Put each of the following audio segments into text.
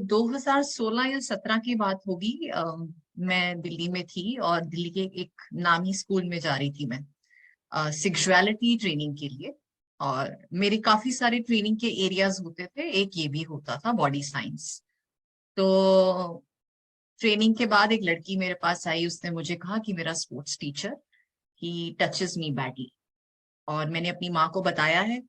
2016 या 17 की बात होगी। मैं दिल्ली में थी और दिल्ली के एक नामी स्कूल में जा रही थी मैं सेक्सुअलिटी ट्रेनिंग के लिए। और मेरे काफी सारे ट्रेनिंग के एरियाज होते थे, एक ये भी होता था बॉडी साइंस। तो ट्रेनिंग के बाद एक लड़की मेरे पास आई, उसने मुझे कहा कि मेरा स्पोर्ट्स टीचर ही टचेस मी बैडली। और मैंने अपनी माँ को बताया है,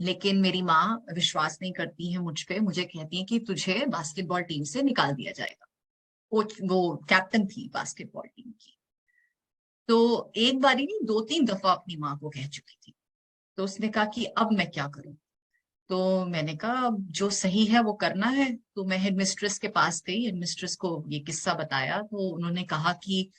लेकिन मेरी माँ विश्वास नहीं करती है मुझ पे। मुझे कहती है कि तुझे बास्केटबॉल टीम से निकाल दिया जाएगा। वो कैप्टन थी बास्केटबॉल टीम की। तो एक बारी नहीं, 2-3 दफा अपनी माँ को कह चुकी थी। तो उसने कहा कि अब मैं क्या करूं। तो मैंने कहा अब जो सही है वो करना है। तो मैं हेडमिस्ट्रेस के पास गई, हेडमिस्ट्रेस को ये किस्सा बताया। तो उन्होंने कहा कि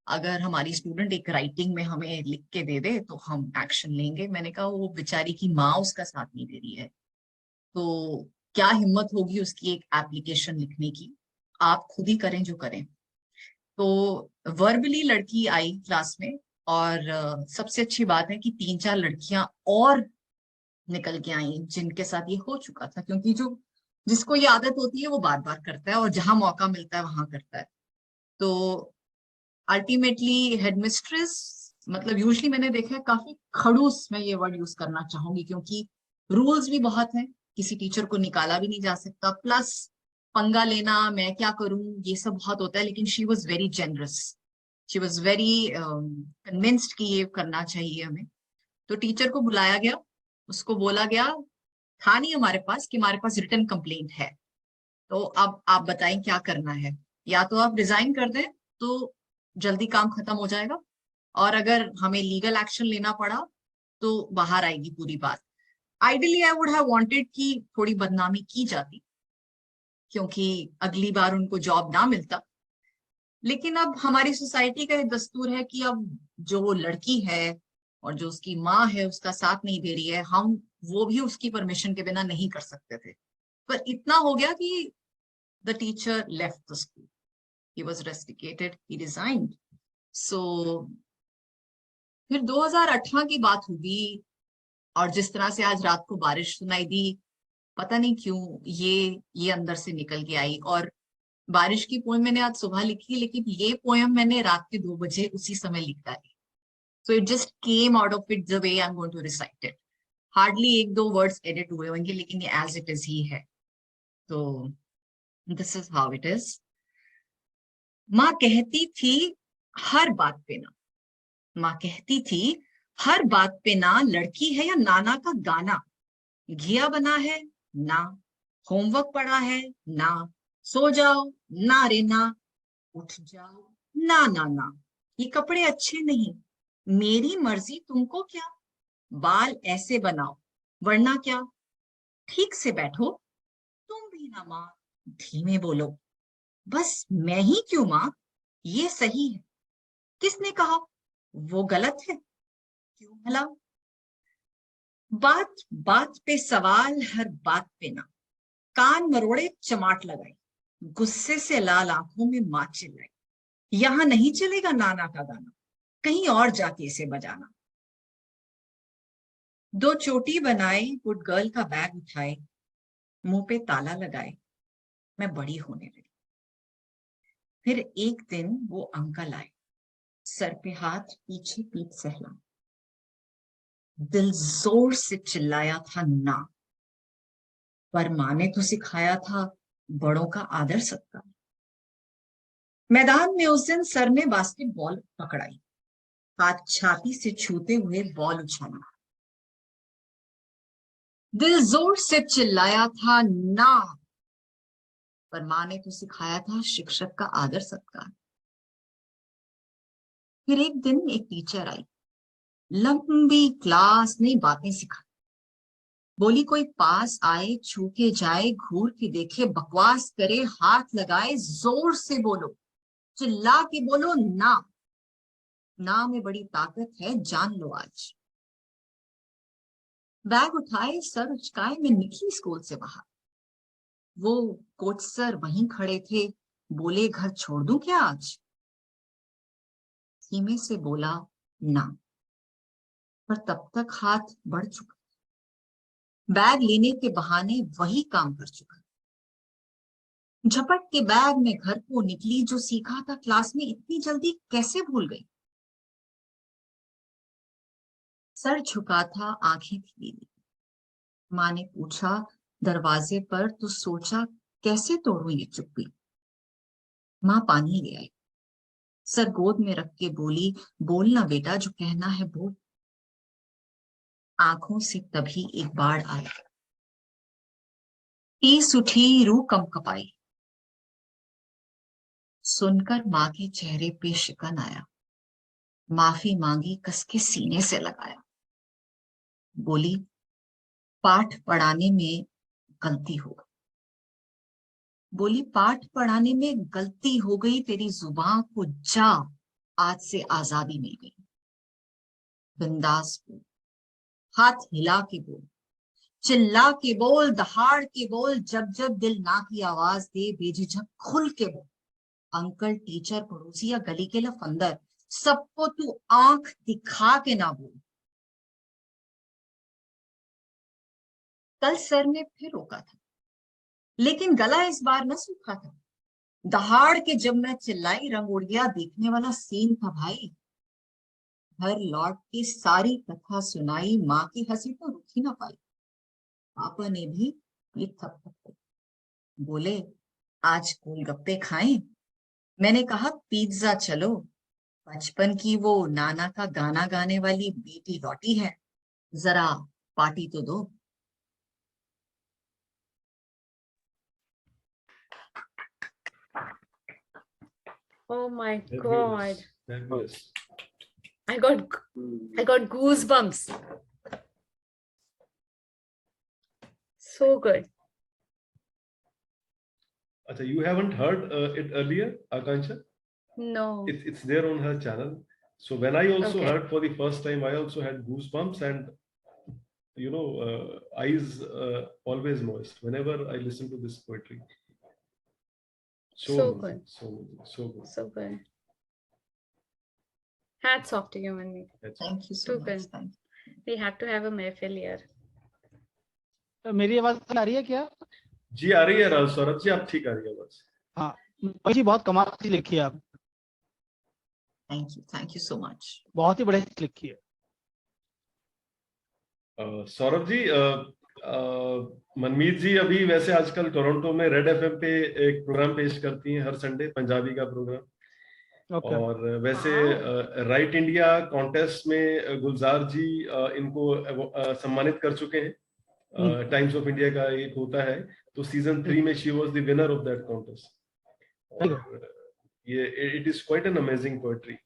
अगर हमारी स्टूडेंट एक राइटिंग में हमें लिख के दे दे तो हम एक्शन लेंगे। मैंने कहा वो बेचारी की माँ उसका साथ नहीं दे रही है, तो क्या हिम्मत होगी उसकी एक एप्लीकेशन लिखने की। आप खुद ही करें जो करें। तो वर्बली लड़की आई क्लास में। और सबसे अच्छी बात है कि 3-4 लड़कियां और निकल के आई जिनके साथ ये हो चुका था, क्योंकि जो जिसको ये आदत होती है वो बार बार करता है और जहां मौका मिलता है वहां करता है। तो अल्टीमेटली हेडमिस्ट्रेस, मतलब यूजली मैंने देखा है काफी खड़ूस, मैं ये वर्ड यूज करना चाहूंगी क्योंकि रूल्स भी बहुत हैं, किसी टीचर को निकाला भी नहीं जा सकता, प्लस पंगा लेना मैं क्या करूं ये सब बहुत होता है। लेकिन she was very generous, she was very convinced कि ये करना चाहिए हमें। तो टीचर को बुलाया गया, उसको बोला गया, था नहीं हमारे पास कि हमारे पास रिटन कंप्लेंट है, तो अब आप बताएं क्या करना है। या तो आप रिजाइन कर दें तो जल्दी काम खत्म हो जाएगा, और अगर हमें लीगल एक्शन लेना पड़ा तो बाहर आएगी पूरी बात। Ideally I would have wanted कि थोड़ी बदनामी की जाती, क्योंकि अगली बार उनको जॉब ना मिलता। लेकिन अब हमारी सोसाइटी का एक दस्तूर है कि अब जो वो लड़की है और जो उसकी माँ है उसका साथ नहीं दे रही है, हम वो भी उसकी परमिशन के बिना नहीं कर सकते थे। पर इतना हो गया कि the teacher left the school, he was rusticated, he resigned. So फिर 2018 की बात होगी, और जिस तरह से आज रात को बारिश सुनाई दी, पता नहीं क्यों ये अंदर से निकल के आई। और बारिश की पोएम मैंने आज सुबह लिखी, लेकिन ये पोएम मैंने रात के 2 बजे उसी समय लिख डाली। So it just came out of it the way I am going to recite it. Hardly 1-2 words edit हुए होंगे, लेकिन ये एज इट इज ही है। तो this is how it is. माँ कहती थी हर बात पे ना, माँ कहती थी हर बात पे ना, लड़की है या नाना का गाना। घिया बना है ना, होमवर्क पड़ा है ना, सो जाओ ना रे ना, उठ जाओ ना ना ना, ये कपड़े अच्छे नहीं, मेरी मर्जी तुमको क्या, बाल ऐसे बनाओ वरना क्या, ठीक से बैठो, तुम भी ना माँ, धीमे बोलो, बस मैं ही क्यों माँ, ये सही है, किसने कहा वो गलत है, क्यों भला, बात बात पे सवाल, हर बात पे ना, कान मरोड़े चमाट लगाई, गुस्से से लाल आंखों में मां चिल्लाई, यहां नहीं चलेगा नाना का गाना, कहीं और जाके इसे बजाना। दो चोटी बनाए, गुड गर्ल का बैग उठाए, मुंह पे ताला लगाए, मैं बड़ी होने लगी। फिर एक दिन वो अंकल आए, सर पे हाथ पीछे पीठ सहला, दिल जोर से चिल्लाया था ना, पर माँ ने तो सिखाया था बड़ों का आदर सत्कार। मैदान में उस दिन सर ने बास्केटबॉल पकड़ाई, हाथ छाती से छूते हुए बॉल उछाला, दिल जोर से चिल्लाया था ना, पर माँ ने तो सिखाया था शिक्षक का आदर सत्कार। फिर एक दिन एक टीचर आई, लंबी क्लास ने बातें सिखाई, बोली कोई पास आए छू के जाए, घूर के देखे, बकवास करे, हाथ लगाए, जोर से बोलो, चिल्ला के बोलो ना, ना में बड़ी ताकत है, जान लो आज। बैग उठाए, सर उचकाए, मैं निकली स्कूल से बाहर। वो कोच सर वहीं खड़े थे, बोले घर छोड़ दूं क्या आज, धीमे से बोला ना, पर तब तक हाथ बढ़ चुका, बैग लेने के बहाने वही काम कर चुका। झपट के बैग में घर को निकली, जो सीखा था क्लास में इतनी जल्दी कैसे भूल गई। सर झुका था, आंखें थी नीली। माँ ने पूछा दरवाजे पर, तो सोचा कैसे तोड़ू ये चुप्पी। माँ पानी ले आई, सर गोद में रख के बोली, बोलना बेटा जो कहना है बोल। आंखों से तभी एक बाढ़ आई, टीस उठी, रूह कंपकपाई। सुनकर माँ के चेहरे पे शिकन आया, माफी मांगी, कस के सीने से लगाया। बोली पाठ पढ़ाने में गलती हो गई। बोली पाठ पढ़ाने में गलती हो गई, तेरी जुबान को जा, आज से आजादी मिल गई। बिंदास बोल, हाथ हिला के बोल, चिल्ला के बोल, दहाड़ के बोल, जब जब दिल ना की आवाज दे, बेझिझक खुल के बोल। अंकल, टीचर, पड़ोसी या गली के लफंदर, सबको तू आंख दिखा के ना बोल। कल सर ने फिर रोका था, लेकिन गला इस बार न सूखा था। दहाड़ के जब मैं चिल्लाई, रंग उड़ गया, देखने वाला सीन था भाई। घर लौट के सारी कथा सुनाई, माँ की हंसी तो रुक ही ना पाई। पापा ने भी पीठ थपथपाई, बोले आज गोलगप्पे खाएं। मैंने कहा पिज्जा चलो, बचपन की वो नाना का गाना गाने वाली बेटी लौटी है, जरा पार्टी तो दो। Oh my Fabulous. God. Fabulous. I got goosebumps. So good. Acha, you haven't heard it earlier, Akansha? No. It's there on her channel. So when I also Okay. heard for the first time, I also had goosebumps and eyes always moist whenever I listen to this poetry. So amazing, good. so good. So good. Hats off to you, Manmeet. Thank you so Too much. good. Thank you. We have to have a महफिल here. मेरी आवाज आ रही है क्या? जी आ रही है राज सौरभ जी, आप ठीक आ रही है बस। हाँ जी, बहुत कमाल की लिखी है आप, Thank you so much. बहुत ही बढ़िया लिखी है। सौरभ जी, मनमीत जी अभी वैसे आजकल टोरंटो में रेड एफएम पे एक प्रोग्राम पेश करती हैं हर संडे, पंजाबी का प्रोग्राम। और वैसे राइट इंडिया कॉन्टेस्ट में गुलजार जी इनको सम्मानित कर चुके हैं। टाइम्स ऑफ इंडिया का एक होता है, तो सीजन 3 में she was the winner of that contest. और ये it is quite an amazing poetry.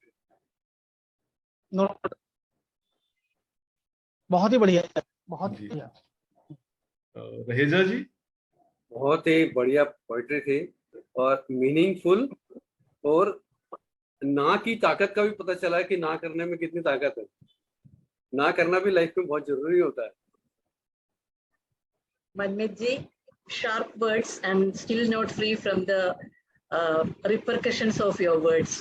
बहुत ही बढ़िया है, बहुत बढ़िया। रहेजा जी, बहुत ही बढ़िया पोएट्री थी और मीनिंगफुल, और ना की ताकत का भी पता चला है कि ना करने में कितनी ताकत है। ना करना भी लाइफ में बहुत जरूरी होता है। Manmeet ji, sharp words and still not free from the repercussions of your words.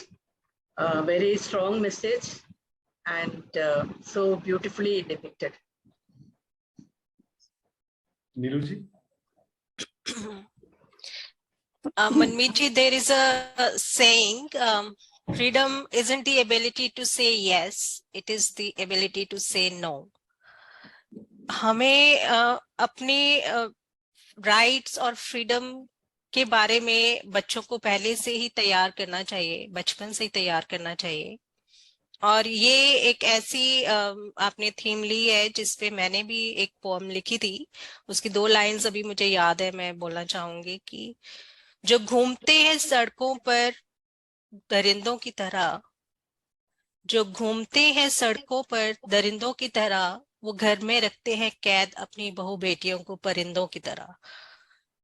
Very strong message and so beautifully depicted. Neelu ji. Manmeet ji, there is a saying, freedom isn't the ability to say yes, it is the ability to say no. हमें अपने rights और freedom के बारे में बच्चों को पहले से ही तैयार करना चाहिए, बचपन से ही तैयार करना चाहिए। और ये एक ऐसी आपने थीम ली है जिसपे मैंने भी एक पोएम लिखी थी, उसकी 2 लाइन्स अभी मुझे याद है, मैं बोलना चाहूंगी कि जो घूमते हैं सड़कों पर दरिंदों की तरह, जो घूमते हैं सड़कों पर दरिंदों की तरह, वो घर में रखते हैं कैद अपनी बहू बेटियों को परिंदों की तरह।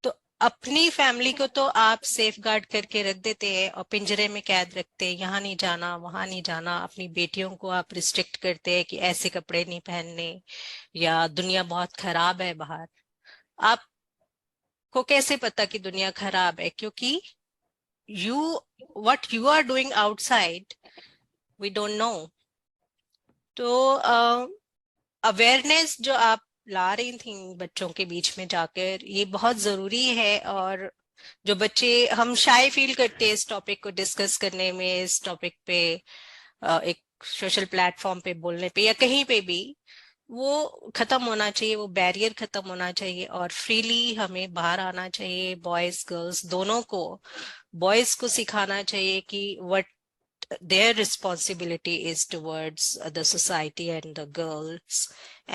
तो अपनी फैमिली को तो आप सेफ गार्ड करके रख देते हैं और पिंजरे में कैद रखते हैं, यहाँ नहीं जाना वहां नहीं जाना। अपनी बेटियों को आप रिस्ट्रिक्ट करते हैं कि ऐसे कपड़े नहीं पहनने, या दुनिया बहुत खराब है बाहर। आपको कैसे पता कि दुनिया खराब है? क्योंकि what you are doing outside, we don't know. तो अवेयरनेस जो आप ला रही थी बच्चों के बीच में जाकर, ये बहुत जरूरी है। और जो बच्चे, हम शाय फील करते हैं इस टॉपिक को डिस्कस करने में, इस टॉपिक पे एक सोशल प्लेटफॉर्म पे बोलने पे या कहीं पे भी, वो खत्म होना चाहिए, वो बैरियर खत्म होना चाहिए और फ्रीली हमें बाहर आना चाहिए। बॉयज गर्ल्स दोनों को, बॉयज को सिखाना चाहिए कि what their responsibility is towards the society and the girls,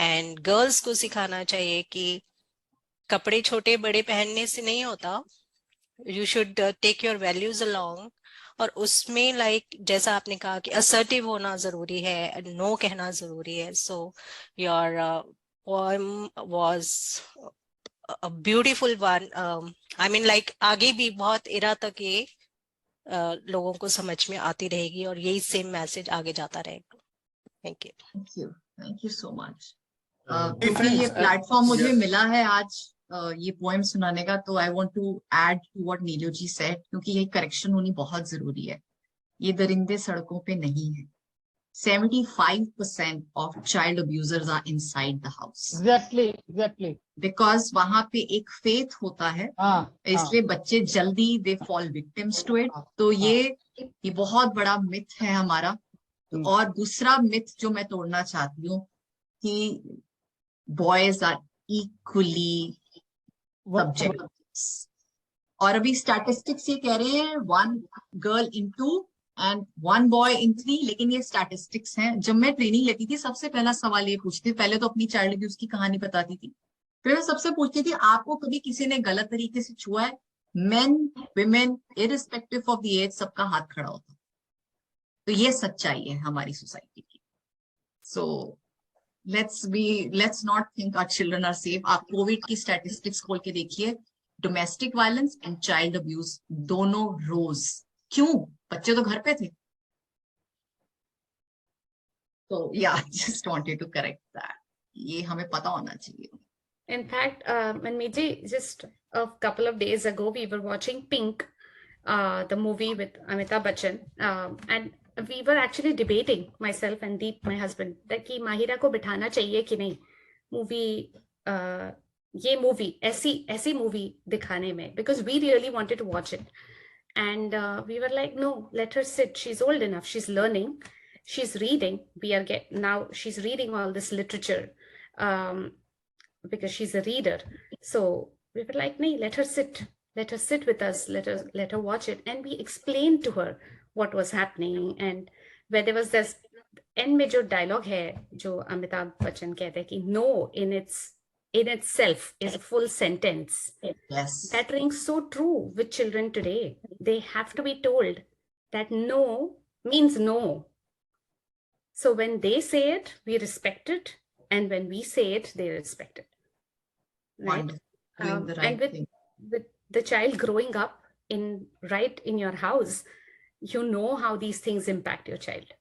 and girls को सिखाना चाहिए कि कपड़े छोटे बड़े पहनने से नहीं होता, you should take your values along, और उसमें जैसा आपने कहा कि assertive होना जरूरी है, no कहना जरूरी है। So your poem was a beautiful one. I mean आगे भी बहुत इरा तक ये लोगों को समझ में आती रहेगी और यही सेम मैसेज आगे जाता रहेगा। Thank you so much. Hey, क्योंकि ये friends, प्लेटफॉर्म मुझे yeah. मिला है आज ये पोएम सुनाने का, तो I want to add to what Neelu ji said, क्योंकि ये करेक्शन होनी बहुत जरूरी है। ये दरिंदे सड़कों पे नहीं है। 75% of child abusers are inside the house. Exactly Because वहां पे एक फेथ होता है, इसलिए बच्चे जल्दी they fall victims to it. तो ये बहुत बड़ा मिथ है हमारा। और दूसरा मिथ जो मैं तोड़ना चाहती हूँ कि बॉयज आर इक्वली सब्जेक्ट्स, और अभी स्टैटिस्टिक्स ये कह रहे हैं 1 girl in 2 and 1 boy in 3, लेकिन ये स्टैटिस्टिक्स हैं। जब मैं ट्रेनिंग लेती थी सबसे पहला सवाल ये पूछती, पहले तो अपनी चाइल्ड अब्यूज की कहानी बताती थी, फिर मैं सबसे पूछती थी आपको कभी किसी ने गलत तरीके से छुआ है? Men, women, irrespective of the age, सबका हाथ खड़ा होता। तो ये सच्चाई है हमारी सोसाइटी की। So let's not think our children are safe. आप कोविड की स्टैटिस्टिक्स खोल के देखिए, domestic violence and child abuse दोनों रोज। क्यों? बच्चे तो घर पे थे। तो just wanted to correct that. ये हमें पता होना चाहिए। In fact, Manmeet ji, just a couple of days ago, we were watching Pink, the movie with Amitabh Bachchan, and we were actually debating, myself and Deep, my husband, that कि माहिरा को बिठाना चाहिए कि नहीं ये मूवी ऐसी movie दिखाने में, because we really wanted to watch it, and we were like, no, let her sit. She's old enough. She's learning. She's reading. Now she's reading all this literature. Because she's a reader. So we were like, nee, let her sit with us, let her watch it. And we explained to her what was happening, and where there was this end में जो dialogue है जो अमिताभ बच्चन कहते हैं कि no in itself is a full sentence. Yes. That rings so true with children today. They have to be told that no means no. So when they say it, we respect it, and when we say it, they respect it. Right? Doing the right and with the child growing up right in your house, you know how these things impact your child.